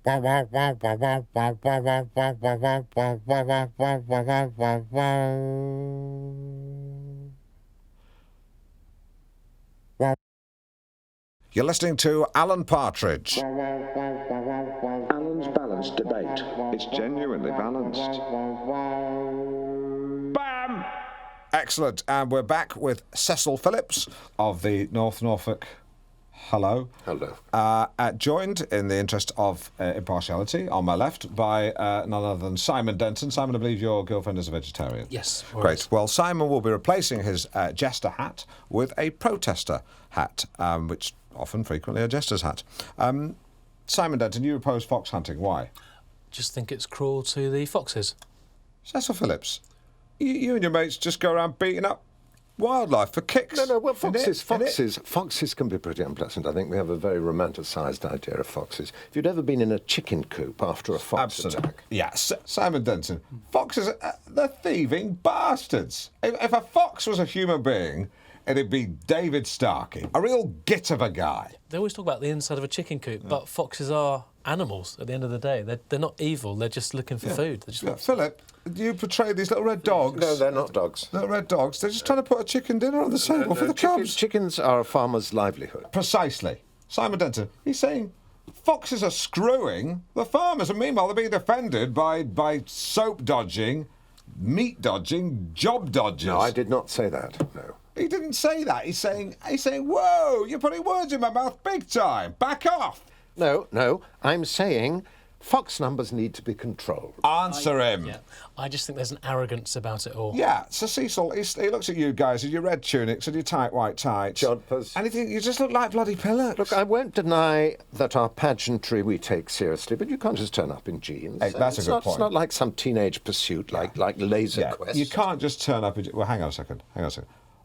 You're listening to Alan Partridge. Alan's balanced debate. It's genuinely balanced. Bam! Excellent. And we're back with Cecil Phillips of the North Norfolk. Hello. Hello. Joined, in the interest of impartiality, on my left by none other than Simon Denton. Simon, I believe your girlfriend is a vegetarian. Yes. Great. Well, Simon will be replacing his jester hat with a protester hat, which often, frequently, a jester's hat. Simon Denton, you oppose fox hunting. Why? Just think it's cruel to the foxes. Cecil Phillips, you and your mates just go around beating up wildlife for kicks. No, well, foxes can be pretty unpleasant. I think we have a very romanticised idea of foxes. If you'd ever been in a chicken coop after a fox attack... Yes. Simon Denton, foxes, they're thieving bastards. If a fox was a human being, it'd be David Starkey, a real git of a guy. They always talk about the inside of a chicken coop, but foxes are animals at the end of the day. They're not evil, they're just looking for food. They just Philip, you portray these little red dogs. No, they're not dogs. Little red dogs. They're just trying to put a chicken dinner on the table for the cubs. Chickens are a farmer's livelihood. Precisely. Simon Denton, he's saying foxes are screwing the farmers, and meanwhile they're being defended by soap dodging, meat dodging, job dodgers. No, I did not say that, no. He didn't say that. He's saying, whoa, you're putting words in my mouth big time. Back off. No, I'm saying fox numbers need to be controlled. Answer him. Yeah. I just think there's an arrogance about it all. Yeah, so Cecil, he looks at you guys with your red tunics and your tight white tights. Jodhpurs. And he thinks you just look like bloody pillars. Look, I won't deny that our pageantry we take seriously, but you can't just turn up in jeans. Hey, that's a good point. It's not like some teenage pursuit like Laser Quest. You can't just turn up in... Well, hang on a second.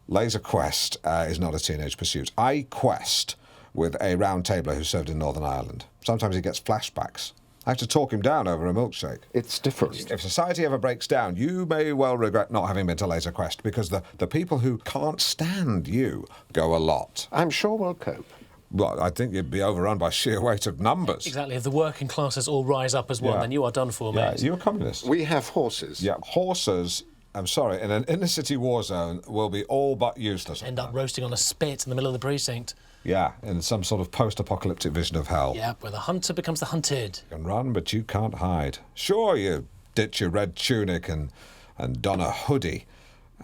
Laser Quest is not a teenage pursuit. I quest with a round tabler who served in Northern Ireland. Sometimes he gets flashbacks. I have to talk him down over a milkshake. It's different. If society ever breaks down, you may well regret not having been to Laser Quest, because the people who can't stand you go a lot. I'm sure we'll cope. Well, I think you'd be overrun by sheer weight of numbers. Exactly. If the working classes all rise up as one, then you are done for, mate. You're a communist. We have horses. Yeah, horses... I'm sorry, in an inner-city war zone, will be all but useless. End up roasting on a spit in the middle of the precinct. Yeah, in some sort of post-apocalyptic vision of hell. Yeah, where the hunter becomes the hunted. You can run, but you can't hide. Sure, you ditch your red tunic and don a hoodie,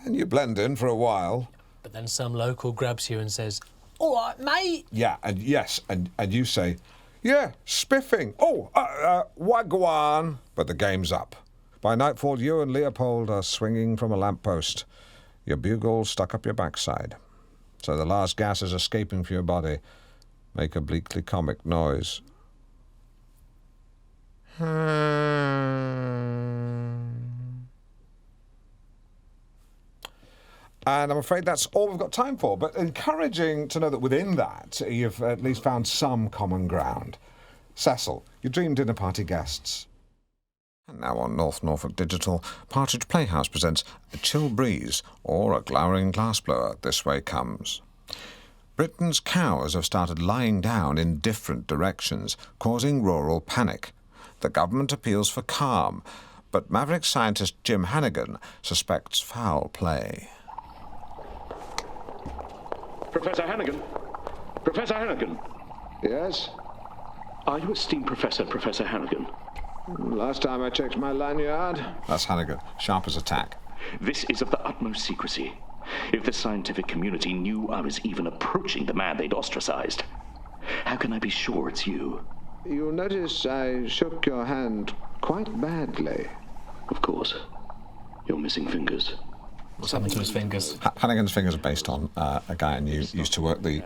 and you blend in for a while. But then some local grabs you and says, "All right, mate." Yeah, and you say, "Yeah, spiffing. Oh, wagwan." But the game's up. By nightfall, you and Leopold are swinging from a lamppost, your bugle stuck up your backside. So the last gases escaping from your body make a bleakly comic noise. And I'm afraid that's all we've got time for, but encouraging to know that within that, you've at least found some common ground. Cecil, your dream dinner party guests. And now on North Norfolk Digital, Partridge Playhouse presents A Chill Breeze or A Glowering Glassblower, This Way Comes. Britain's cows have started lying down in different directions, causing rural panic. The government appeals for calm, but maverick scientist Jim Hannigan suspects foul play. Professor Hannigan? Professor Hannigan? Yes? Are you esteemed Professor Hannigan? Last time I checked my lanyard. That's Hannigan, sharp as a tack. This is of the utmost secrecy. If the scientific community knew I was even approaching the man they'd ostracized, how can I be sure it's you? You'll notice I shook your hand quite badly. Of course. You're missing fingers. What's happening to his fingers? Hannigan's fingers are based on a guy I knew used to work the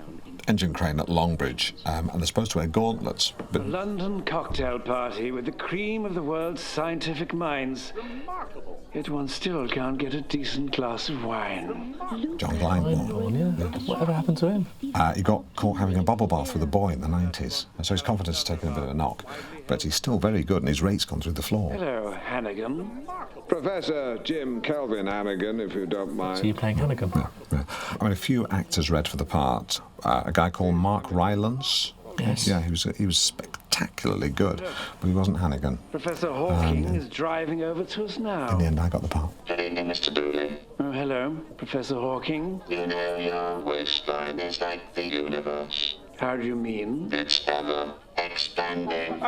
engine crane at Longbridge, and they're supposed to wear gauntlets. But a London cocktail party with the cream of the world's scientific minds. Remarkable. Yet one still can't get a decent glass of wine. John Blindmore. Yeah. Whatever happened to him? He got caught having a bubble bath with a boy in the 90s, and so his confidence has taken a bit of a knock. But he's still very good, and his rate's gone through the floor. Hello, Hannigan. Professor Jim Kelvin Hannigan, if you don't mind. So you're playing Hannigan? Yeah. I mean, a few actors read for the part. A guy called Mark Rylance. Yes. Yeah, he was spectacular spectacularly good, but he wasn't Hannigan. Professor Hawking is driving over to us now. In the end, I got the part. Good evening, Mr. Dooley. Oh, hello, Professor Hawking. You know your waistline is like the universe. How do you mean? It's ever expanding. You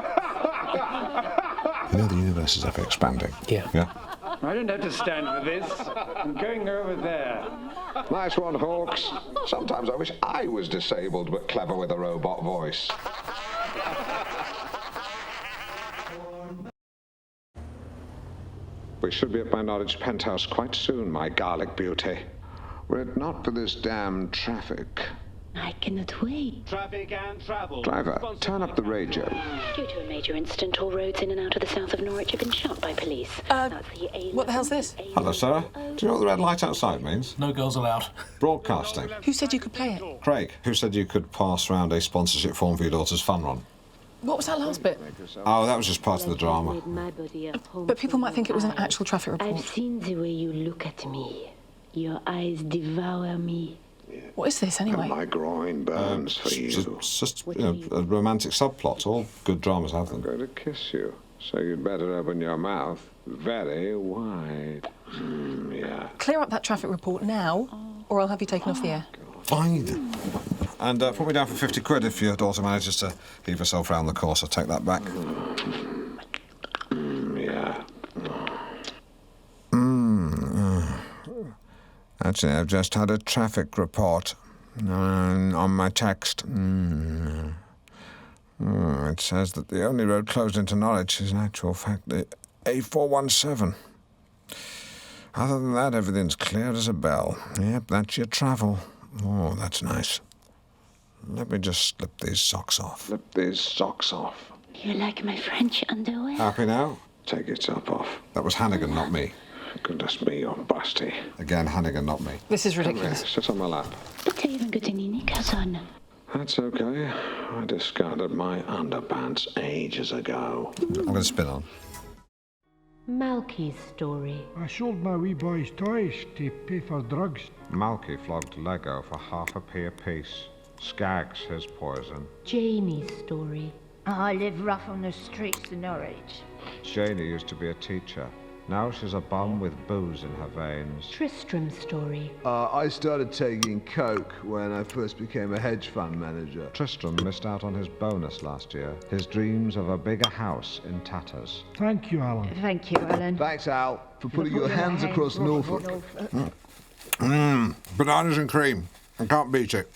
know the universe is ever expanding. Yeah. Yeah? I don't have to stand for this. I'm going over there. Nice one, Hawks. Sometimes I wish I was disabled but clever with a robot voice. We should be at my Norwich penthouse quite soon, my garlic beauty. Were it not for this damn traffic. I cannot wait. Traffic and travel. Driver, turn up the radio. Due to a major incident, all roads in and out of the south of Norwich have been shut by police. That's the What the hell's this? Hello, Sarah. Do you know what the red light outside means? No girls allowed. Broadcasting. Who said you could play it? Craig, who said you could pass round a sponsorship form for your daughter's fun run? What was that last bit? Oh, that was just part of the drama. But people might think it was an actual traffic report. I've seen the way you look at me. Your eyes devour me. What is this, anyway? My groin burns for you. It's just a romantic subplot. All good dramas have I'm them. going to kiss you, so you'd better open your mouth very wide. Yeah. Clear up that traffic report now, or I'll have you taken off the air. Fine. And put me down for 50 quid if your daughter manages to heave herself round the course. I'll take that back. Yeah. Actually, I've just had a traffic report on my text. It says that the only road closed into Norwich is in actual fact the A417. Other than that, everything's clear as a bell. Yep, that's your travel. Oh, that's nice. Let me just slip these socks off. Slip these socks off. You like my French underwear? Happy now? Take your top off. That was Hannigan, not me. Goodness me, you're busty. Again, Hannigan, not me. This is ridiculous. Sit on my lap. But I haven't got any knickers on. That's okay. I discarded my underpants ages ago. I'm going to spin on. Malky's story. I sold my wee boy's toys to pay for drugs. Malky flogged Lego for half a p a piece. Skaggs his poison. Janie's story. I live rough on the streets of Norwich. Janie used to be a teacher. Now she's a bum with booze in her veins. Tristram's story. I started taking coke when I first became a hedge fund manager. Tristram missed out on his bonus last year. His dreams of a bigger house in tatters. Thank you, Alan. Thank you, Alan. Thanks, Al, for putting your hands across Norfolk. Bananas and cream. I can't beat it.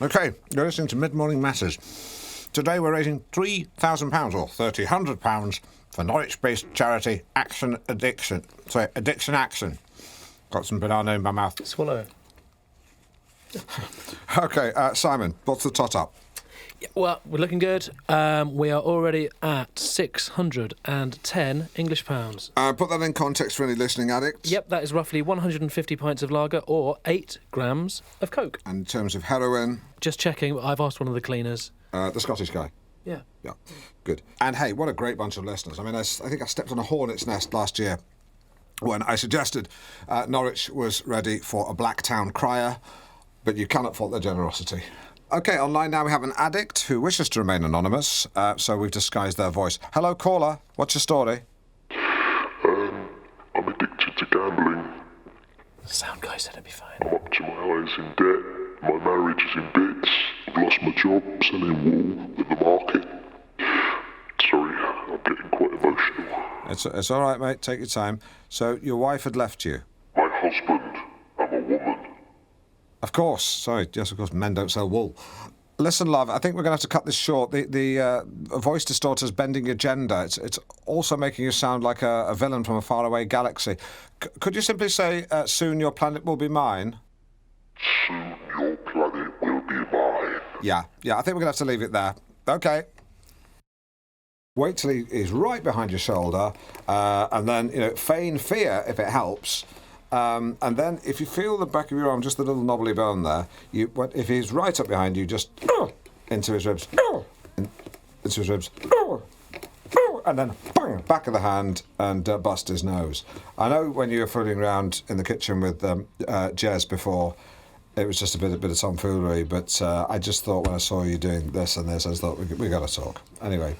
OK, you're listening to Mid-Morning Matters. Today we're raising £3,000 or £3,000 for Norwich-based charity Addiction Action. Got some banana in my mouth. Swallow it. OK, Simon, what's the tot up? Yeah, well, we're looking good. We are already at 610 English pounds. Put that in context for any listening addicts. Yep, that is roughly 150 pints of lager or 8 grams of coke. And in terms of heroin? Just checking, I've asked one of the cleaners. The Scottish guy? Yeah. Yeah, good. And hey, what a great bunch of listeners. I mean, I think I stepped on a hornet's nest last year when I suggested Norwich was ready for a Blacktown crier, but you cannot fault their generosity. OK, online now we have an addict who wishes to remain anonymous, so we've disguised their voice. Hello, caller. What's your story? I'm addicted to gambling. The sound guy said it'd be fine. I'm up to my eyes in debt. My marriage is in bits. I've lost my job selling wool in the market. Sorry, I'm getting quite emotional. It's all right, mate. Take your time. So your wife had left you? My husband. I'm a woman. Of course. Sorry. Yes, of course. Men don't sell wool. Listen, love, I think we're going to have to cut this short. The voice distorter's bending your gender. It's also making you sound like a villain from a faraway galaxy. Could you simply say, soon your planet will be mine? Soon your planet will be mine. Yeah, I think we're going to have to leave it there. OK. Wait till he's right behind your shoulder, and then, feign fear if it helps. And then if you feel the back of your arm, just the little knobbly bone there, if he's right up behind you, just into his ribs, into his ribs, and then bang, back of the hand and bust his nose. I know when you were fooling around in the kitchen with Jez before, it was just a bit of tomfoolery, but I just thought when I saw you doing this and this, I just thought, we got to talk. Anyway,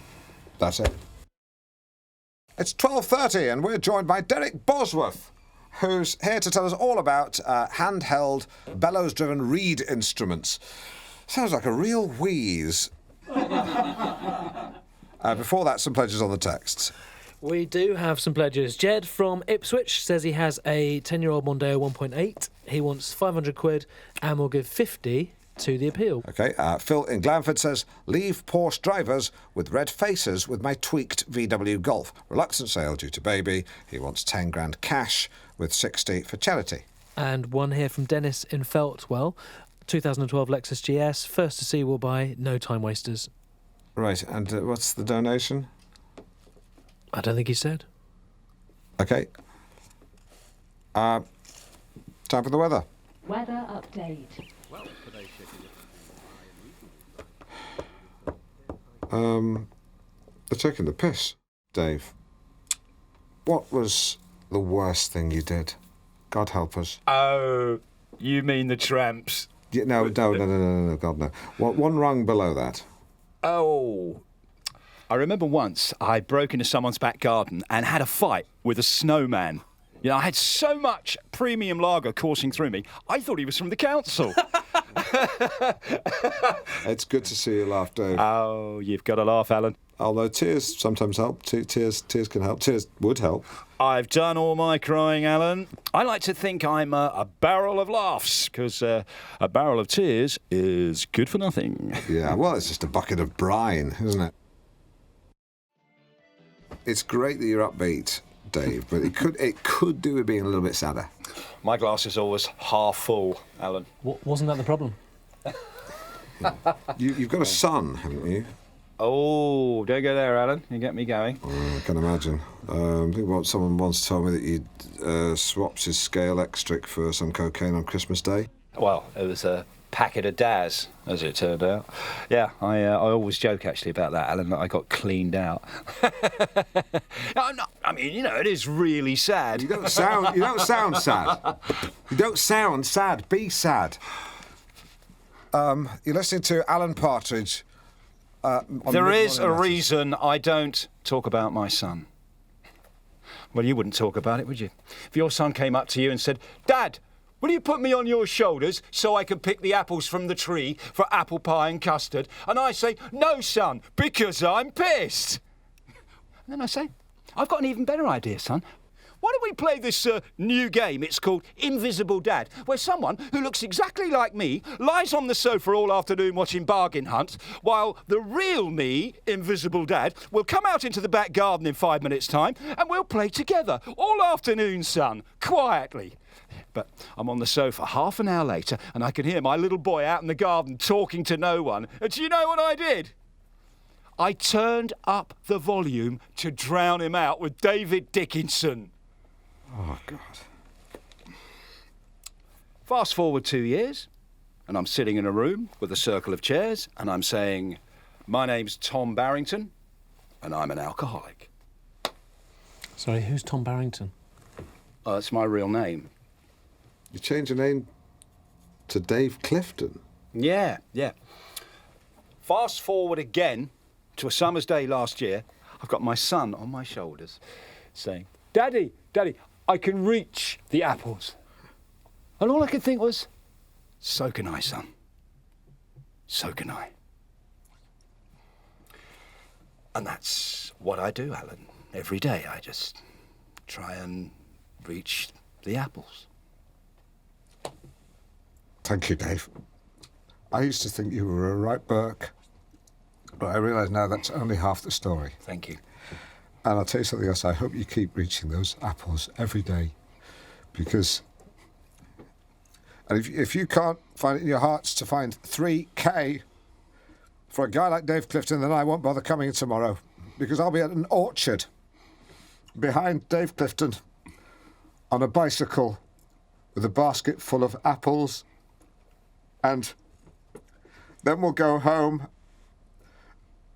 That's it. It's 12:30 and we're joined by Derek Bosworth, who's here to tell us all about handheld, bellows-driven reed instruments. Sounds like a real wheeze. Before that, some pledges on the texts. We do have some pledges. Jed from Ipswich says he has a 10-year-old Mondeo 1.8. He wants 500 quid and will give 50 to the appeal. OK, Phil in Glanford says, leave Porsche drivers with red faces with my tweaked VW Golf. Reluctant sale due to baby. He wants 10 grand cash with 60 for charity. And one here from Dennis in Feltwell. 2012 Lexus GS. First to see will buy, no time wasters. Right, and what's the donation? I don't think he said. OK. Time for the weather. Weather update. They're taking the piss, Dave. What was the worst thing you did? God help us. Oh, you mean the tramps? Yeah, no, God, no. One rung below that. Oh, I remember once I broke into someone's back garden and had a fight with a snowman. You know, I had so much premium lager coursing through me, I thought he was from the council. It's good to see you laugh, Dave. Oh, you've got to laugh, Alan. Although tears sometimes help. Tears can help. Tears would help. I've done all my crying, Alan. I like to think I'm a barrel of laughs, because a barrel of tears is good for nothing. Yeah, well, it's just a bucket of brine, isn't it? It's great that you're upbeat, Dave, but it could do with being a little bit sadder. My glass is always half full, Alan. Wasn't that the problem? You've got a son, haven't you? Oh, don't go there, Alan. You get me going. Oh, I can imagine. I think someone once told me that you'd swapped his scale extric for some cocaine on Christmas Day. Well, it was a packet of Daz, as it turned out. Yeah, I always joke, actually, about that, Alan, that I got cleaned out. I mean, you know, it is really sad. You don't sound sad. You don't sound sad. Be sad. You're listening to Alan Partridge. There is a reason I don't talk about my son. Well, you wouldn't talk about it, would you? If your son came up to you and said, Dad, will you put me on your shoulders so I can pick the apples from the tree for apple pie and custard? And I say, no, son, because I'm pissed. And then I say, I've got an even better idea, son. Why don't we play this new game? It's called Invisible Dad, where someone who looks exactly like me lies on the sofa all afternoon watching bargain hunts, while the real me, Invisible Dad, will come out into the back garden in 5 minutes' time and we'll play together all afternoon, son, quietly. But I'm on the sofa half an hour later and I can hear my little boy out in the garden talking to no one. And do you know what I did? I turned up the volume to drown him out with David Dickinson. Oh, God. Fast forward 2 years, and I'm sitting in a room with a circle of chairs, and I'm saying, my name's Tom Barrington, and I'm an alcoholic. Sorry, who's Tom Barrington? That's my real name. You changed your name to Dave Clifton? Yeah. Fast forward again to a summer's day last year, I've got my son on my shoulders saying, Daddy, I can reach the apples. And all I could think was, so can I, son. So can I. And that's what I do, Alan. Every day I just try and reach the apples. Thank you, Dave. I used to think you were a right Burke, but I realise now that's only half the story. Thank you. And I'll tell you something else. I hope you keep reaching those apples every day, because... And if you can't find it in your hearts to find 3K for a guy like Dave Clifton, then I won't bother coming in tomorrow, because I'll be at an orchard behind Dave Clifton on a bicycle with a basket full of apples, and then we'll go home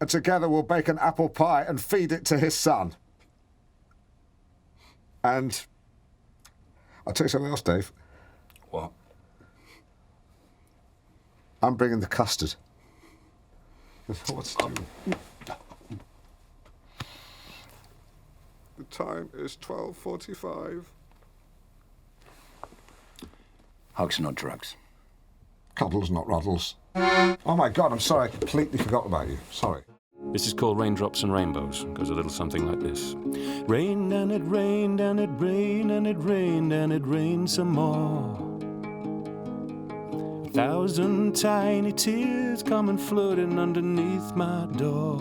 and together we'll bake an apple pie and feed it to his son. And I'll tell you something else, Dave. What? I'm bringing the custard. What's The time is 12:45. Hugs are not drugs. Cuddles, not ruddles. Oh my God, I'm sorry, I completely forgot about you. Sorry. This is called Raindrops and Rainbows. It goes a little something like this. Rained and it rained and it rained and it rained and it rained some more. 1,000 tiny tears coming floating underneath my door.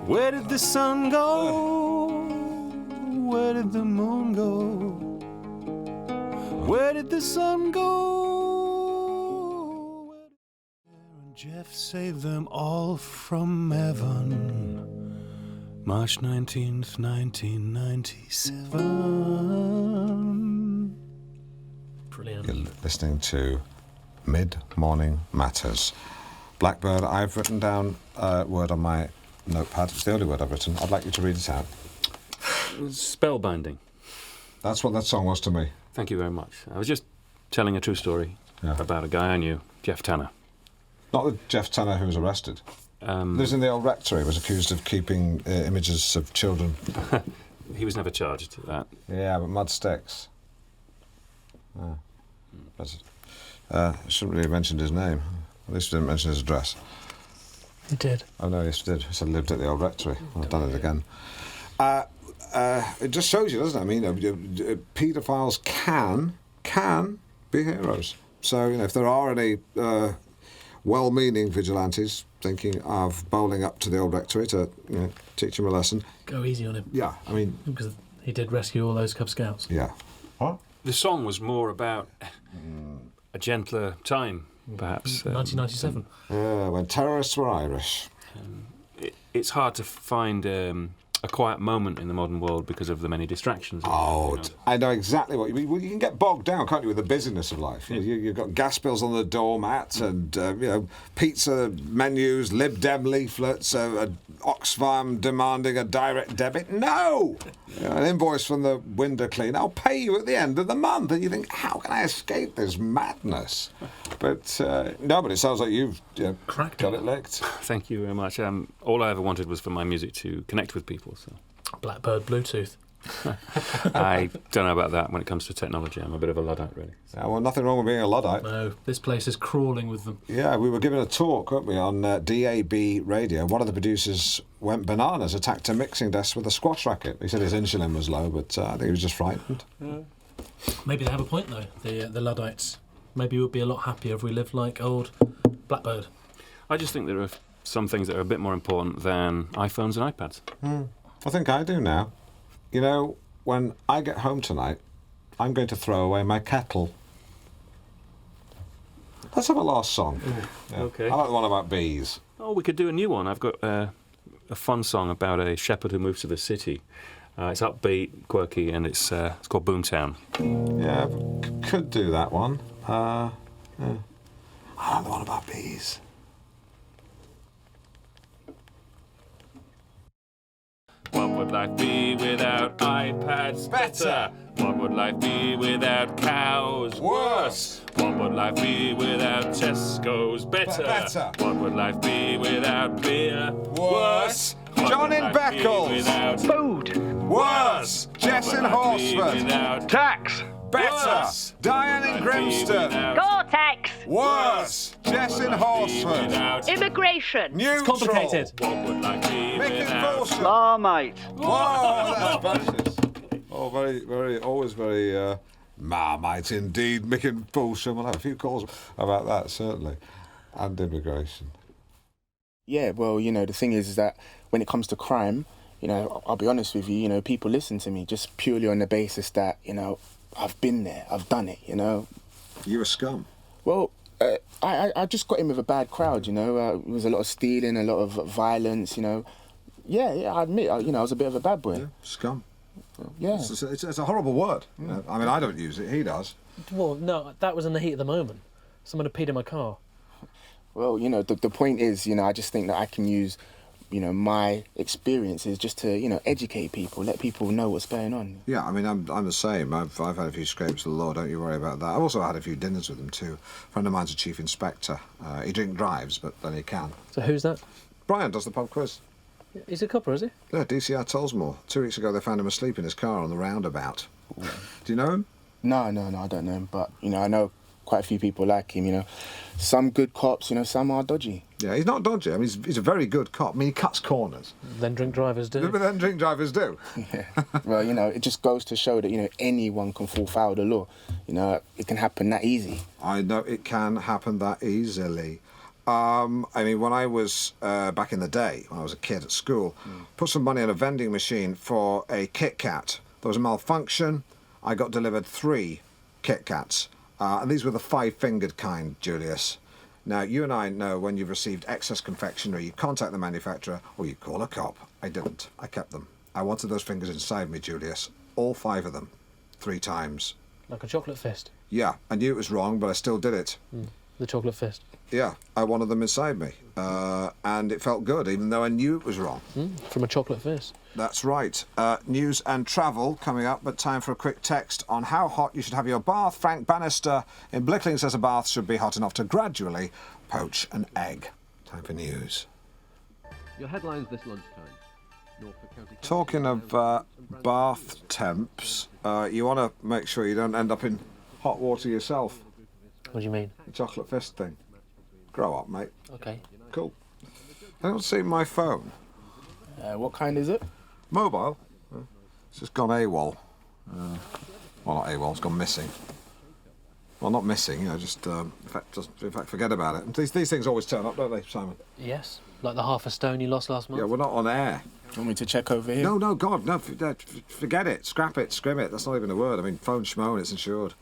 Where did the sun go? Where did the moon go? Where did the sun go? Jeff saved them all from heaven. March 19th, 1997. Brilliant. You're listening to Mid-Morning Matters. Blackbird, I've written down a word on my notepad. It's the only word I've written. I'd like you to read it out. Spellbinding. That's what that song was to me. Thank you very much. I was just telling a true story about a guy I knew, Jeff Tanner. Not the Jeff Tanner who was arrested. Lives in the old rectory, was accused of keeping images of children. He was never charged with that. Yeah, but mud sticks. I shouldn't really have mentioned his name. At least we didn't mention his address. You did. Oh no, yes we did. He said lived at the old rectory. I've done it again. It just shows you, doesn't it? I mean, paedophiles can be heroes. So, if there are any well-meaning vigilantes thinking of bowling up to the old rectory to teach him a lesson, go easy on him. Yeah, I mean, because he did rescue all those Cub Scouts. Yeah. What? The song was more about a gentler time, perhaps. 1997. Yeah, when terrorists were Irish. It's hard to find a quiet moment in the modern world because of the many distractions. I know exactly what you mean. Well, you can get bogged down, can't you, with the busyness of life? You've got gas bills on the doormat and, pizza menus, Lib Dem leaflets, Oxfam demanding a direct debit. No! An invoice from the window cleaner. I'll pay you at the end of the month. And you think, how can I escape this madness? But, no, but it sounds like you've got it licked. Thank you very much. All I ever wanted was for my music to connect with people. So. Blackbird Bluetooth. I don't know about that when it comes to technology. I'm a bit of a Luddite, really. Yeah, well, nothing wrong with being a Luddite. No, this place is crawling with them. Yeah, we were given a talk, weren't we, on DAB radio. One of the producers went bananas, attacked a mixing desk with a squash racket. He said his insulin was low, but I think he was just frightened. Yeah. Maybe they have a point, though, the Luddites. Maybe we'd be a lot happier if we lived like old Blackbird. I just think there are some things that are a bit more important than iPhones and iPads. I think I do now. When I get home tonight, I'm going to throw away my kettle. Let's have a last song. Yeah. Okay. I like the one about bees. Oh, we could do a new one. I've got a fun song about a shepherd who moves to the city. It's upbeat, quirky, and it's called Boomtown. Yeah, could do that one. Yeah. I like the one about bees. What would life be without iPads? Better. What would life be without cows? Worse. What would life be without Tesco's? Better. What would life be without beer? Worse. John in Beccles. Food. Worse. Jess in Horsford. Tax. Better. Worse. Diane in Grimston. Gore-Tex. Worse. Jess in Horsford. Immigration. Neutral. It's complicated. What would life be without Marmite. Whoa, that's precious. Oh, very, always very Marmite indeed. Mick and Fulsham. We'll have a few calls about that, certainly. And immigration. Yeah, well, the thing is that when it comes to crime, I'll be honest with you, people listen to me just purely on the basis that, I've been there, I've done it, You a scum? Well, I just got in with a bad crowd, There was a lot of stealing, a lot of violence, Yeah, I admit, I was a bit of a bad boy. Yeah, scum. Yeah. It's a horrible word. I mean, I don't use it, he does. Well, no, that was in the heat of the moment. Someone had peed in my car. Well, the point is, I just think that I can use, my experiences just to, educate people, let people know what's going on. Yeah, I mean, I'm the same. I've had a few scrapes of the law, don't you worry about that. I've also had a few dinners with him too. A friend of mine's a chief inspector. He drink drives, but then he can. So who's that? Brian does the pub quiz. He's a copper, is he? Yeah, DCR Tollsmore. 2 weeks ago they found him asleep in his car on the roundabout. Do you know him? No, I don't know him. But, I know quite a few people like him, Some good cops, some are dodgy. Yeah, he's not dodgy. I mean, he's a very good cop. I mean, he cuts corners. Then drink drivers do. But then drink drivers do. Yeah. Well, it just goes to show that, anyone can fall foul of the law. It can happen that easy. I know it can happen that easily. I mean, when I was back in the day, when I was a kid at school, put some money on a vending machine for a Kit Kat. There was a malfunction. I got delivered 3 Kit Kats. And these were the 5-fingered kind, Julius. Now, you and I know when you've received excess confectionery, you contact the manufacturer or you call a cop. I didn't. I kept them. I wanted those fingers inside me, Julius. All 5 of them. 3 times. Like a chocolate fist? Yeah, I knew it was wrong, but I still did it. The chocolate fist? Yeah, I wanted them inside me. And it felt good, even though I knew it was wrong. From a chocolate fist? That's right. News and travel coming up, but time for a quick text on how hot you should have your bath. Frank Bannister in Blickling says a bath should be hot enough to gradually poach an egg. Time for news. Your headlines this lunchtime. Norfolk County. Talking of bath temps, you want to make sure you don't end up in hot water yourself. What do you mean? The chocolate fist thing. Grow up, mate. Okay. Cool. I don't see my phone. What kind is it? Mobile. It's just gone AWOL. Well, not AWOL, it's gone missing. Well, not missing, just, in fact, forget about it. These things always turn up, don't they, Simon? Yes. Like the half a stone you lost last month? Yeah, we're not on air. Do you want me to check over here? No, God, no, forget it. Scrap it, scrim it. That's not even a word. I mean, phone schmo and it's insured.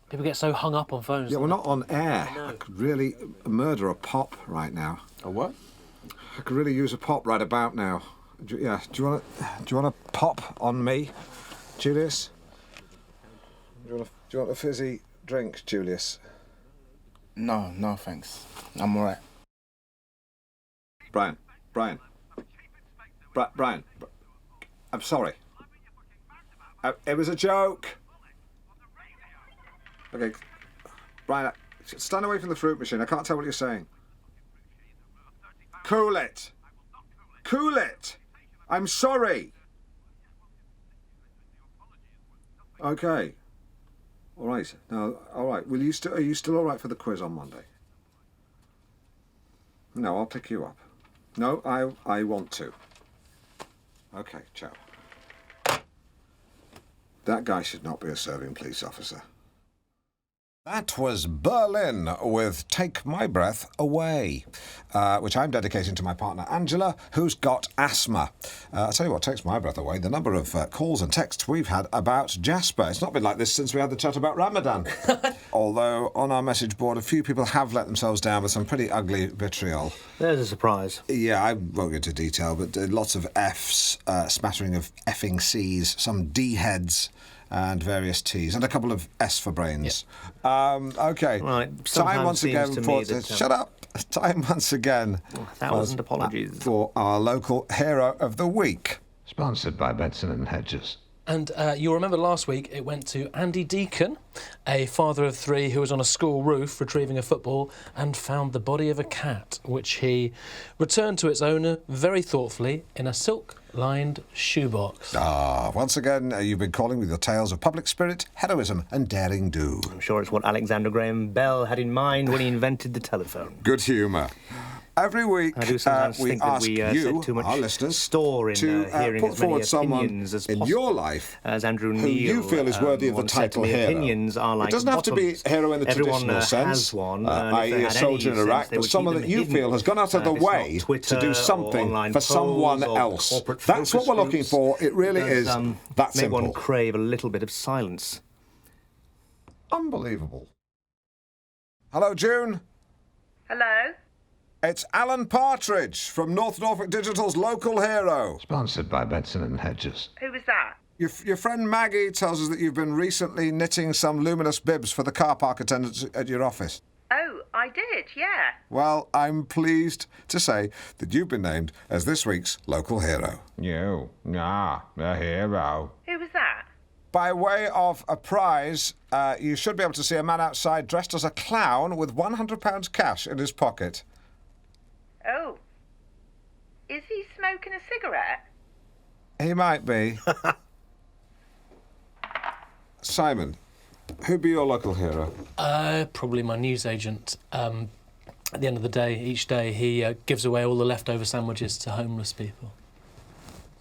People get so hung up on phones. Yeah, we're not on air. I could really murder a pop right now. A what? I could really use a pop right about now. Do you want a pop on me, Julius? Do you want a fizzy drink, Julius? No, thanks. I'm all right. Brian. I'm sorry. It was a joke. Okay, Brian, stand away from the fruit machine. I can't tell what you're saying. Cool it. Cool it. I'm sorry. Okay. All right. Now, all right. Are you still all right for the quiz on Monday? No, I'll pick you up. No, I want to. Okay, ciao. That guy should not be a serving police officer. That was Berlin with Take My Breath Away, which I'm dedicating to my partner Angela, who's got asthma. I'll tell you what takes my breath away, the number of calls and texts we've had about Jasper. It's not been like this since we had the chat about Ramadan. Although on our message board, a few people have let themselves down with some pretty ugly vitriol. There's a surprise. Yeah, I won't go into detail, but lots of Fs, smattering of effing Cs, some D-heads, and various T's, and a couple of S for brains. Okay. Right. Time once again for... Shut up! Time once again... 1,000 apologies. ...for our local hero of the week. Sponsored by Benson and Hedges. And you'll remember last week it went to Andy Deacon, a father of 3 who was on a school roof retrieving a football and found the body of a cat, which he returned to its owner very thoughtfully in a silk-lined shoebox. Once again, you've been calling with your tales of public spirit, heroism and daring do. I'm sure it's what Alexander Graham Bell had in mind when he invented the telephone. Good humour. Every week, I do sometimes we think ask that we you, set too much our listeners, store in to hearing put as many forward someone opinions as in possible. your life as Andrew who Neil, you feel is worthy of the once said title to me, hero. Opinions are like it doesn't have to be bottoms. hero in the Everyone traditional sense, has one, i.e. a soldier in Iraq, but someone that you feel has gone out of the way to do something for someone else. That's what we're looking for. It really is that make simple. One crave a little bit of silence. Unbelievable. Hello, June. Hello? It's Alan Partridge from North Norfolk Digital's local hero. Sponsored by Benson and Hedges. Who was that? Your friend Maggie tells us that you've been recently knitting some luminous bibs for the car park attendants at your office. Oh, I did, yeah. Well, I'm pleased to say that you've been named as this week's local hero. You? Ah, the hero. Who was that? By way of a prize, you should be able to see a man outside dressed as a clown with £100 cash in his pocket. Oh. Is he smoking a cigarette? He might be. Simon, who'd be your local hero? Probably my newsagent. At the end of the day, each day, he gives away all the leftover sandwiches to homeless people.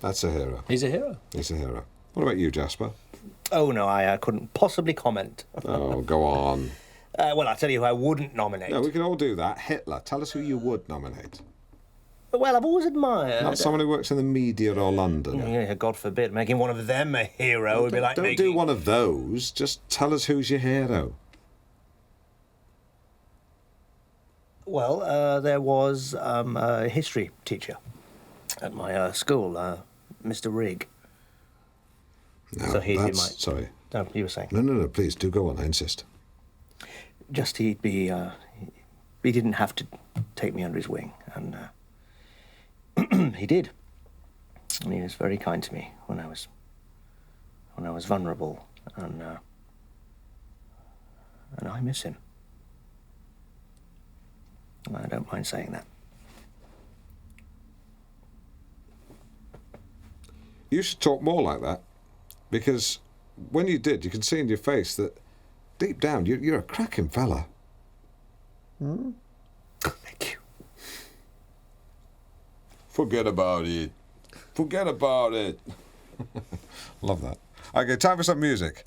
That's a hero. He's a hero. He's a hero. What about you, Jasper? Oh, no, I couldn't possibly comment. Oh, go on. Well, I'll tell you who I wouldn't nominate. No, we can all do that. Hitler. Tell us who you would nominate. Well, I've always admired... Not someone who works in the media or London. Yeah, God forbid. Making one of them a hero would be like Don't do one of those. Just tell us who's your hero. Well, there was a history teacher at my school, Mr. Rigg. No, So he'd be my... Sorry. No, you were saying. No, please, do go on, I insist. Just he'd be... he didn't have to take me under his wing, and he did. And he was very kind to me when I was vulnerable, and I miss him. I don't mind saying that. You should talk more like that, because when you did, you can see in your face that deep down you're a cracking fella. Hmm? Thank you. Forget about it. Forget about it. Love that. OK, time for some music.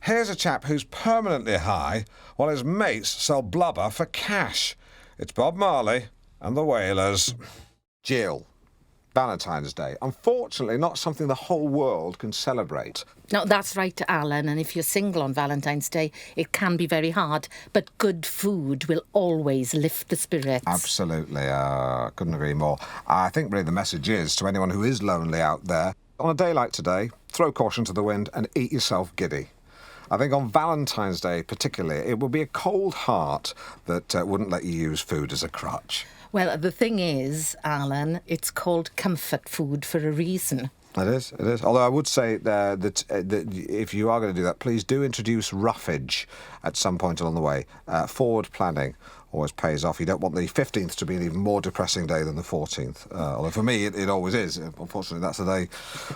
Here's a chap who's permanently high while his mates sell blubber for cash. It's Bob Marley and the Wailers. Jill. Valentine's Day. Unfortunately, not something the whole world can celebrate. No, that's right, Alan, and if you're single on Valentine's Day, it can be very hard, but good food will always lift the spirits. Absolutely. Couldn't agree more. I think really the message is to anyone who is lonely out there, on a day like today, throw caution to the wind and eat yourself giddy. I think on Valentine's Day particularly, it would be a cold heart that wouldn't let you use food as a crutch. Well, the thing is, Alan, it's called comfort food for a reason. It is. Although I would say that if you are going to do that, please do introduce roughage at some point along the way. Forward planning always pays off. You don't want the 15th to be an even more depressing day than the 14th. Although for me, it always is. Unfortunately, that's the day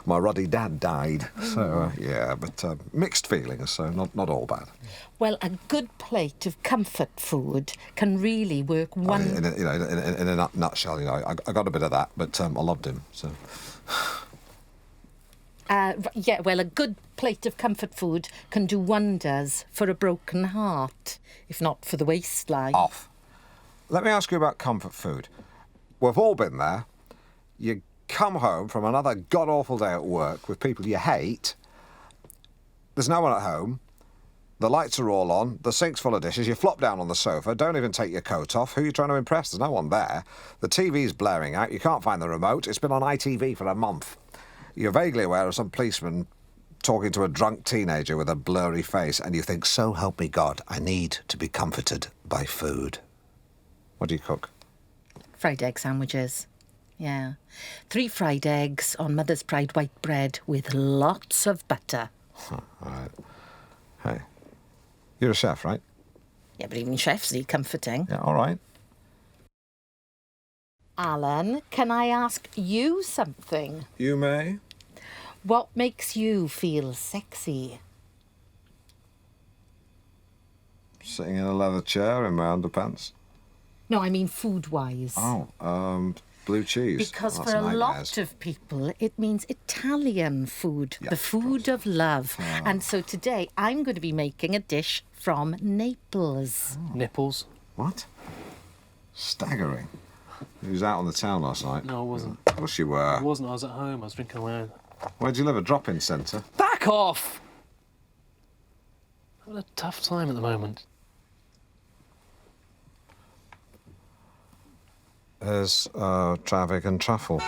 my ruddy dad died. So, yeah, but mixed feelings, so not all bad. Well, a good plate of comfort food can really work one... In a nutshell, I got a bit of that, but I loved him, so... Yeah, well, a good plate of comfort food can do wonders for a broken heart, if not for the waistline. Off. Let me ask you about comfort food. We've all been there. You come home from another god-awful day at work with people you hate. There's no one at home. The lights are all on. The sink's full of dishes. You flop down on the sofa. Don't even take your coat off. Who are you trying to impress? There's no one there. The TV's blaring out. You can't find the remote. It's been on ITV for a month. You're vaguely aware of some policeman talking to a drunk teenager with a blurry face, and you think, so help me God, I need to be comforted by food. What do you cook? Fried egg sandwiches. Yeah. 3 fried eggs on Mother's Pride white bread with lots of butter. All right. Hey, you're a chef, right? Yeah, but even chefs need comforting. Yeah, all right. Alan, can I ask you something? You may. What makes you feel sexy? Sitting in a leather chair in my underpants. No, I mean food-wise. Oh, blue cheese. Because Oh, for a that's lot nightmares. of people, it means Italian food, the food of love. And so today, I'm going to be making a dish from Naples. Nipples. What? Staggering. You was out on the town last night. No, I wasn't. Of course you were. I wasn't. I was at home. I was drinking away. Where'd you live? A drop-in centre? Back off! I'm having a tough time at the moment. There's traffic and truffle.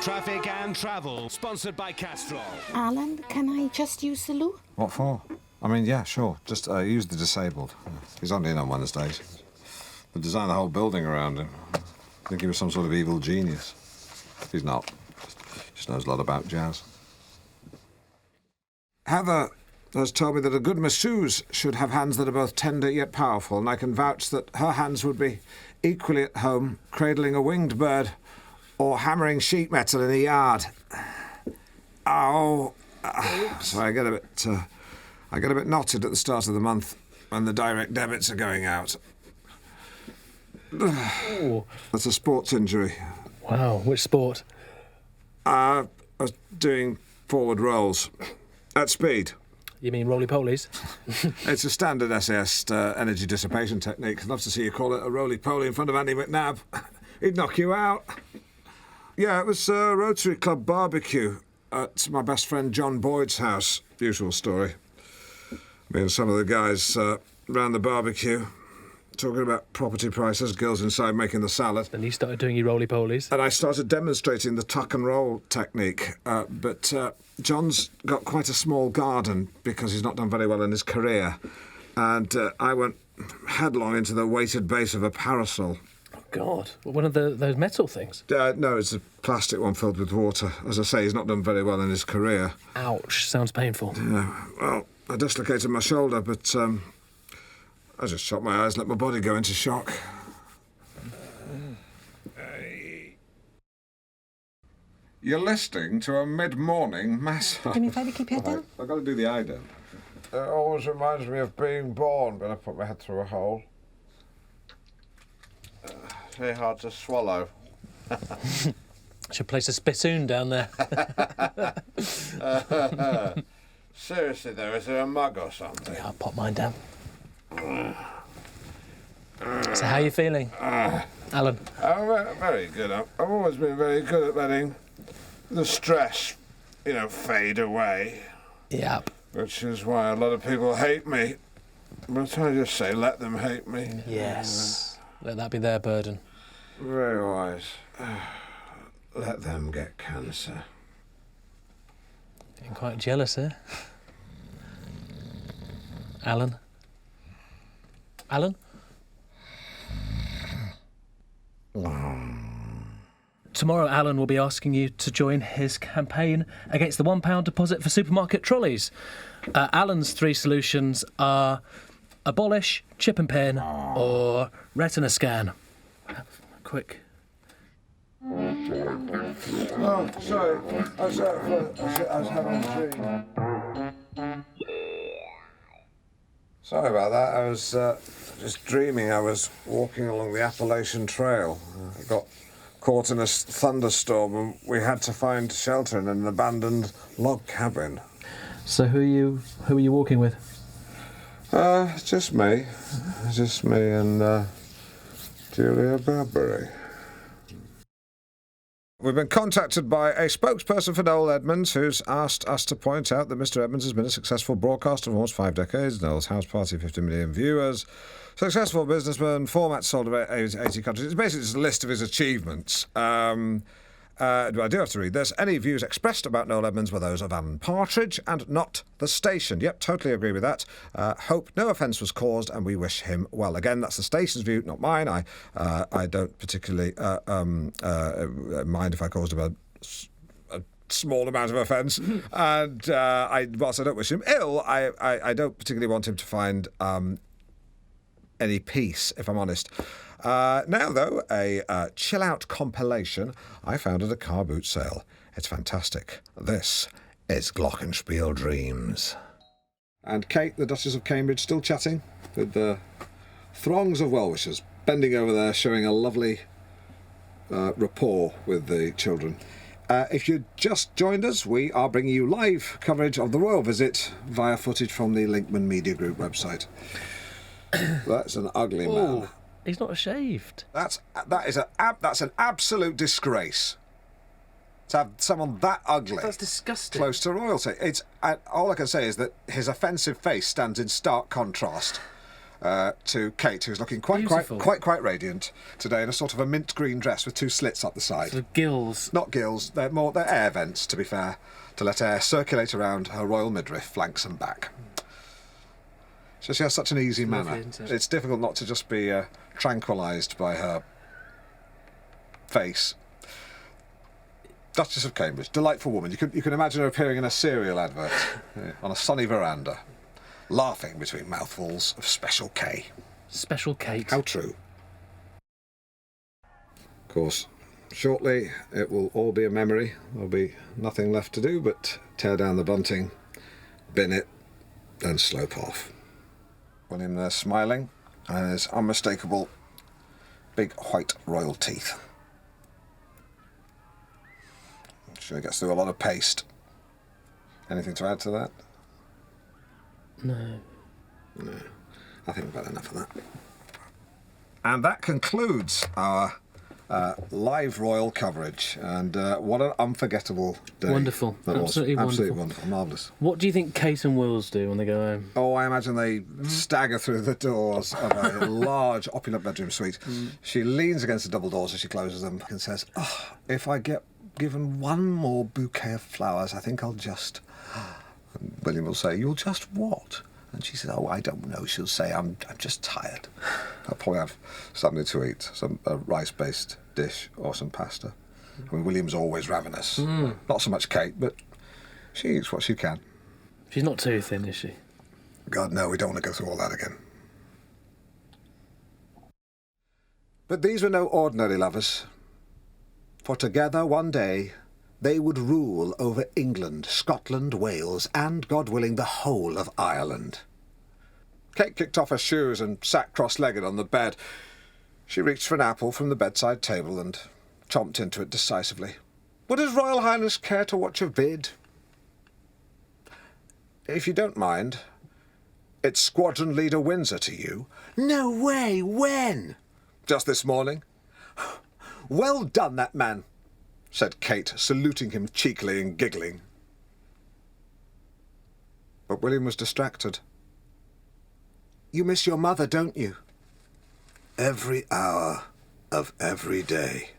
Traffic and travel, sponsored by Castrol. Alan, can I just use the loo? What for? I mean, yeah, sure. Just use the disabled. He's only in on Wednesdays. They designed the whole building around him. I think he was some sort of evil genius. He's not. Just knows a lot about jazz. Heather has told me that a good masseuse should have hands that are both tender yet powerful, and I can vouch that her hands would be equally at home cradling a winged bird or hammering sheet metal in a yard. Oh, so I get a bit knotted at the start of the month when the direct debits are going out. That's a sports injury. Wow, which sport? I was doing forward rolls at speed. You mean roly-polies? It's a standard SAS energy dissipation technique. I'd love to see you call it a roly-poly in front of Andy McNabb. He'd knock you out. Yeah, it was a Rotary Club barbecue at my best friend John Boyd's house. Usual story. Me and some of the guys ran the barbecue, talking about property prices, girls inside making the salad. Then you started doing your roly-polies. And I started demonstrating the tuck and roll technique. But John's got quite a small garden because he's not done very well in his career. And I went headlong into the weighted base of a parasol. Oh, God. One of those metal things? No, it's a plastic one filled with water. As I say, he's not done very well in his career. Ouch. Sounds painful. Yeah, well, I dislocated my shoulder, but I just shut my eyes and let my body go into shock. You're listening to a mid-morning massage. Do me a favour, keep your head down. I've got to do the eye down. It always reminds me of being born when I put my head through a hole. It's very hard to swallow. Should place a spittoon down there. Seriously, though, is there a mug or something? Yeah, I'll pop mine down. So how are you feeling, Alan? I'm very good. I've always been very good at letting the stress, fade away. Yep. Which is why a lot of people hate me. But I just say, let them hate me. Yes. Let that be their burden. Very wise. Let them get cancer. Getting quite jealous here. Alan? Alan? Tomorrow, Alan will be asking you to join his campaign against the £1 deposit for supermarket trolleys. Alan's 3 solutions are abolish, chip and pin, or retina scan. Quick. Oh, sorry. I was having a dream. Sorry about that. I was just dreaming I was walking along the Appalachian Trail. I got caught in a thunderstorm and we had to find shelter in an abandoned log cabin. So who are you walking with? Just me. Just me and Julia Bradbury. We've been contacted by a spokesperson for Noel Edmonds who's asked us to point out that Mr. Edmonds has been a successful broadcaster for almost 5 decades. Noel's House Party, 50 million viewers. Successful businessman, formats sold in 80 countries. It's basically just a list of his achievements. I do have to read this. Any views expressed about Noel Edmonds were those of Alan Partridge and not the station. Yep, totally agree with that. Hope no offence was caused and we wish him well. Again, that's the station's view, not mine. I don't particularly mind if I caused him a small amount of offence. And whilst I don't wish him ill, I don't particularly want him to find any peace, if I'm honest. Now, though, a chill-out compilation I found at a car boot sale. It's fantastic. This is Glockenspiel Dreams. And Kate, the Duchess of Cambridge, still chatting with the throngs of well-wishers, bending over there, showing a lovely rapport with the children. If you just joined us, we are bringing you live coverage of the royal visit via footage from the Linkman Media Group website. That's an ugly man. He's not shaved. That's an absolute disgrace. To have someone that ugly. That's disgusting. Close to royalty. All I can say is that his offensive face stands in stark contrast to Kate, who's looking quite radiant today in a sort of a mint green dress with 2 slits up the side. Sort of gills. Not gills. They're air vents, to be fair, to let air circulate around her royal midriff, flanks and back. So she has such an easy manner. It's difficult not to just be tranquilised by her face. Duchess of Cambridge, delightful woman. You can imagine her appearing in a cereal advert on a sunny veranda, laughing between mouthfuls of Special K. Special Kate. How true. Of course, Shortly, it will all be a memory. There'll be nothing left to do but tear down the bunting, bin it, then slope off. William there smiling, and his unmistakable big white royal teeth. I'm sure he gets through a lot of paste. Anything to add to that? No. No. I think we've had enough of that. And that concludes our live royal coverage. And what an unforgettable day. Wonderful. That Absolutely was. wonderful. Absolutely wonderful. Marvellous. What do you think Kate and Wills do when they go home? Oh, I imagine they stagger through the doors of a large, opulent bedroom suite. She leans against the double doors as she closes them and says, "Oh, if I get given one more bouquet of flowers, I think I'll just..." And William will say, "You'll just what?" And she says, "Oh, I don't know." She'll say, I'm just tired. I'll probably have something to eat, a rice-based dish or some pasta. I mean, William's always ravenous. Not so much Kate, but she eats what she can. She's not too thin, is she? God, no, we don't want to go through all that again. But these were no ordinary lovers. For together one day they would rule over England, Scotland, Wales, and, God willing, the whole of Ireland. Kate kicked off her shoes and sat cross-legged on the bed. She reached for an apple from the bedside table and chomped into it decisively. Would His Royal Highness care to watch a vid? If you don't mind, it's Squadron Leader Windsor to you. No way, when? Just this morning. Well done, that man, said Kate, saluting him cheekily and giggling. But William was distracted. You miss your mother, don't you? Every hour of every day.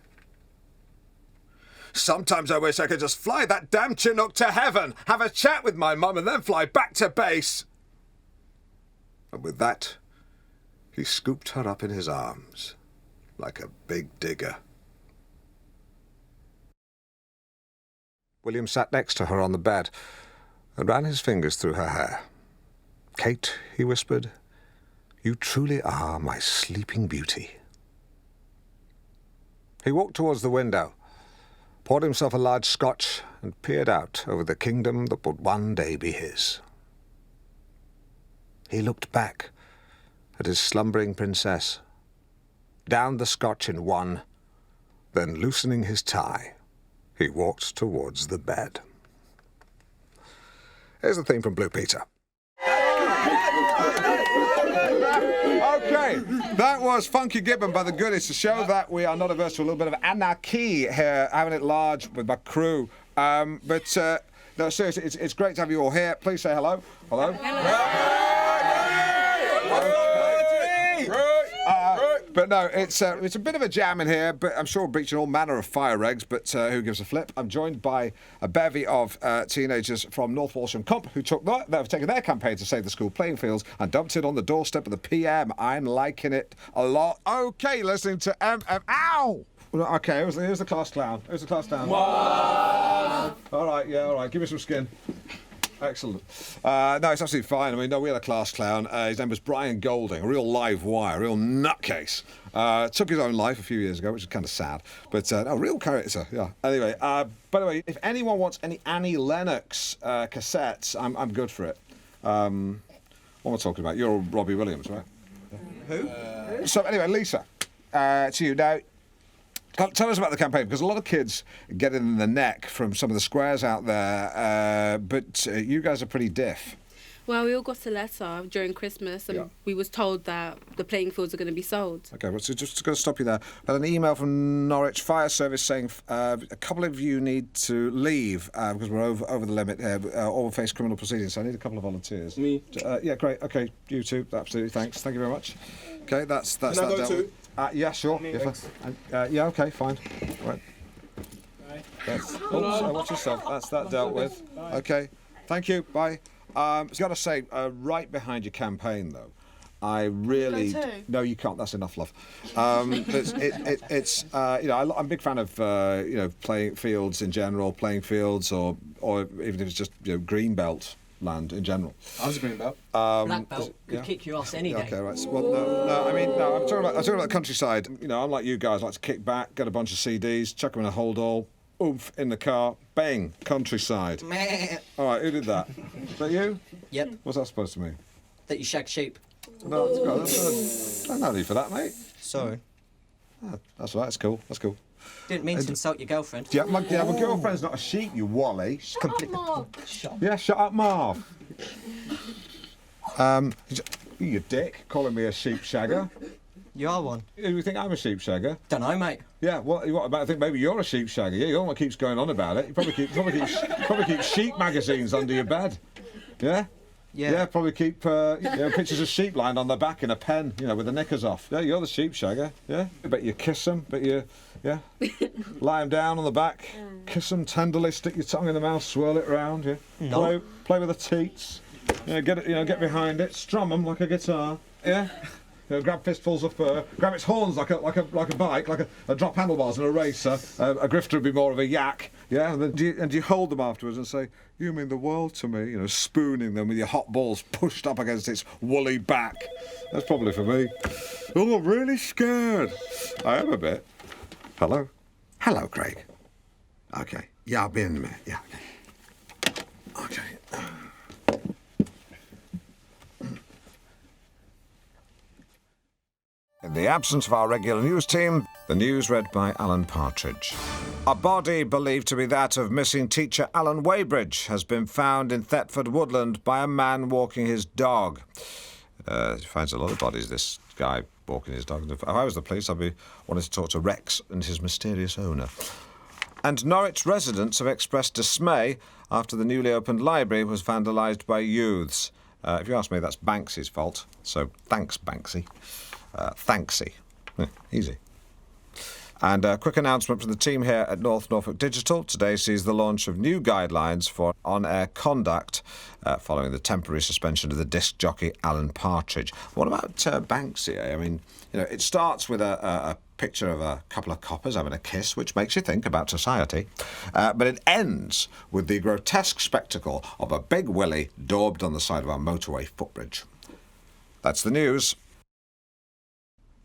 Sometimes I wish I could just fly that damn Chinook to heaven, have a chat with my mum, and then fly back to base. And with that, he scooped her up in his arms, like a big digger. William sat next to her on the bed and ran his fingers through her hair. "Kate," he whispered, "you truly are my sleeping beauty." He walked towards the window, poured himself a large scotch, and peered out over the kingdom that would one day be his. He looked back at his slumbering princess, downed the scotch in one, then loosening his tie, he walked towards the bed. Here's the theme from Blue Peter. Okay, that was Funky Gibbon by the Goodies to show that we are not averse to a little bit of anarchy here, having it large with my crew. No, seriously, it's great to have you all here. Please say hello. Hello. But no, it's a bit of a jam in here, but I'm sure we're breaching all manner of fire regs, but who gives a flip? I'm joined by a bevy of teenagers from North Walsham Comp who have taken their campaign to save the school playing fields and dumped it on the doorstep of the PM. I'm liking it a lot. Okay, listening to Ow! Okay, here's the class clown. Who's the class clown? What? All right, give me some skin. Excellent. No, it's absolutely fine. I mean, no, we had a class clown. His name was Brian Golding, a real live wire, a real nutcase. Took his own life a few years ago, which is kind of sad. But a real character, yeah. Anyway, by the way, if anyone wants any Annie Lennox cassettes, I'm good for it. What am I talking about? You're Robbie Williams, right? Who? So anyway, Lisa, to you now. Tell us about the campaign, because a lot of kids get it in the neck from some of the squares out there, but you guys are pretty diff. Well, we all got a letter during Christmas and we was told that the playing fields are going to be sold. Okay, well, so just going to stop you there. I had an email from Norwich Fire Service saying a couple of you need to leave because we're over the limit here, or we'll face criminal proceedings, so I need a couple of volunteers. Me? Yeah, great. Okay, you two. Absolutely, thanks. Thank you very much. Okay, that's Can that I go dealt too? with. Yeah, sure. Yeah, okay, fine. Right. Watch yourself. That's that dealt with. Okay, thank you. Bye. I've got to say, right behind your campaign, though, I really... Go too? No, you can't. That's enough, love. It's you know, I'm a big fan of, you know, playing fields in general, playing fields, or even if it's just, you know, green belt. land in general. I was a green belt. Black belt could kick your ass any day. Okay, right. So, well, no. I'm talking about the countryside. You know, unlike you guys, like to kick back, get a bunch of CDs, chuck them in a hold-all, oomph in the car, bang, countryside. All right, who did that? Is that you? Yep. What's that supposed to mean? That you shag sheep. No, that's no need for that, mate. Sorry. That's all right. That's cool. That's cool. Didn't mean to insult your girlfriend. Yeah, my girlfriend's not a sheep, you wally. Shut up, Marv. You dick, calling me a sheep shagger. You are one. You think I'm a sheep shagger? Don't know, mate. Yeah, what about? I think maybe you're a sheep shagger. Yeah, you're the one that keeps going on about it. You probably keep sheep magazines under your bed. Yeah. Yeah, probably keep pictures of sheep lying on their back in a pen, with the knickers off. Yeah, you're the sheep shagger. Yeah, bet you kiss them, lie them down on the back, kiss them tenderly, stick your tongue in the mouth, swirl it around. Yeah, No. play with the teats. Get behind it, strum them like a guitar. Yeah. Grab fistfuls of fur, grab its horns like a bike, like a drop handlebars in a racer. A grifter would be more of a yak, yeah. And then do you hold them afterwards and say, "You mean the world to me," spooning them with your hot balls pushed up against its woolly back. That's probably for me. Oh, I'm really scared. I am a bit. Hello, Craig. Okay, yeah, I'll be in a minute. Yeah. Okay. In the absence of our regular news team, the news read by Alan Partridge. A body believed to be that of missing teacher Alan Weybridge has been found in Thetford Woodland by a man walking his dog. He finds a lot of bodies, this guy walking his dog. If I was the police, I'd be wanting to talk to Rex and his mysterious owner. And Norwich residents have expressed dismay after the newly opened library was vandalised by youths. If you ask me, that's Banksy's fault. So thanks, Banksy. Thanksy. Easy. And a quick announcement from the team here at North Norfolk Digital. Today sees the launch of new guidelines for on-air conduct following the temporary suspension of the disc jockey Alan Partridge. What about Banksy? I mean, it starts with a picture of a couple of coppers having a kiss, which makes you think about society. But it ends with the grotesque spectacle of a big willy daubed on the side of our motorway footbridge. That's the news.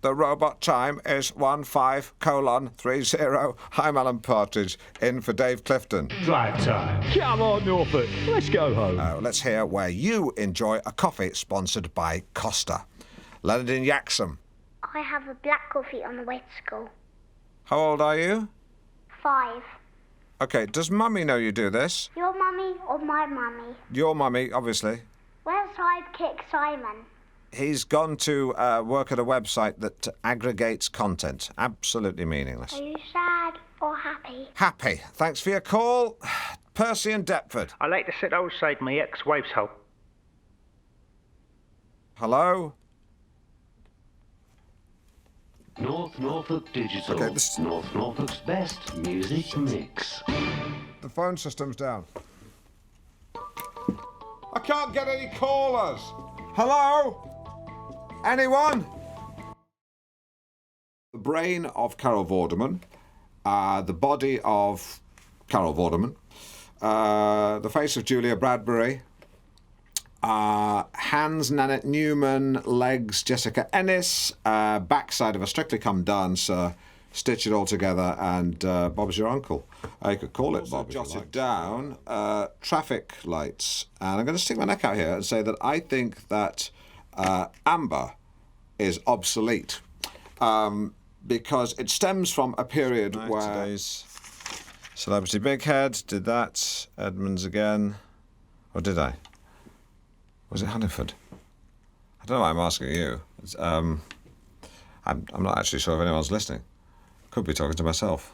The robot time is 15:30. I'm Alan Partridge, in for Dave Clifton. Drive time. Come on, Norfolk. Let's go home. Let's hear where you enjoy a coffee sponsored by Costa. Leonard in Yaxham. I have a black coffee on the way to school. How old are you? 5. OK, does Mummy know you do this? Your mummy or my mummy? Your Mummy, obviously. Where's Sidekick Simon? He's gone to work at a website that aggregates content. Absolutely meaningless. Are you sad or happy? Happy. Thanks for your call. Percy in Deptford. I like to sit outside my ex-wife's house. Hello? North Norfolk Digital. Okay, North Norfolk's best music mix. The phone system's down. I can't get any callers. Hello? Anyone? The brain of Carol Vorderman, the body of Carol Vorderman, the face of Julia Bradbury, hands Nanette Newman, legs Jessica Ennis, backside of a Strictly Come Dancer, stitch it all together, and Bob's your uncle. You could call it Bob. Jotted down traffic lights, and I'm going to stick my neck out here and say that I think that amber is obsolete because it stems from a period where today's Celebrity Big Head did that. Edmonds again, or did I? Was it Hannaford? I don't know why I'm asking you. I'm not actually sure if anyone's listening. Could be talking to myself.